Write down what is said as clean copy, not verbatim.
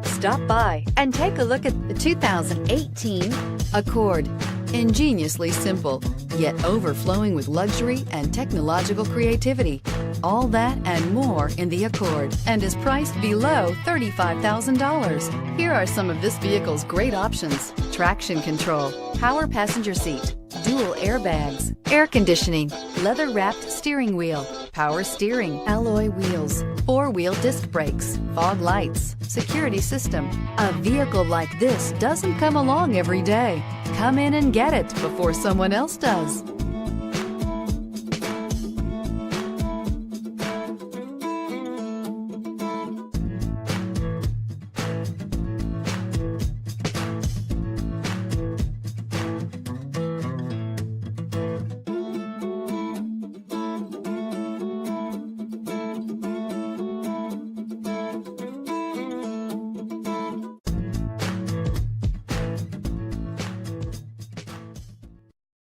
Stop by and take a look at the 2018 Accord. Ingeniously simple, yet overflowing with luxury and technological creativity. All that and more in the Accord, and is priced below $35,000. Here are some of this vehicle's great options: traction control, power passenger seat, dual airbags, air conditioning, leather-wrapped steering wheel, power steering, alloy wheels, four-wheel disc brakes, fog lights, security system. A vehicle like this doesn't come along every day. Come in and get it before someone else does.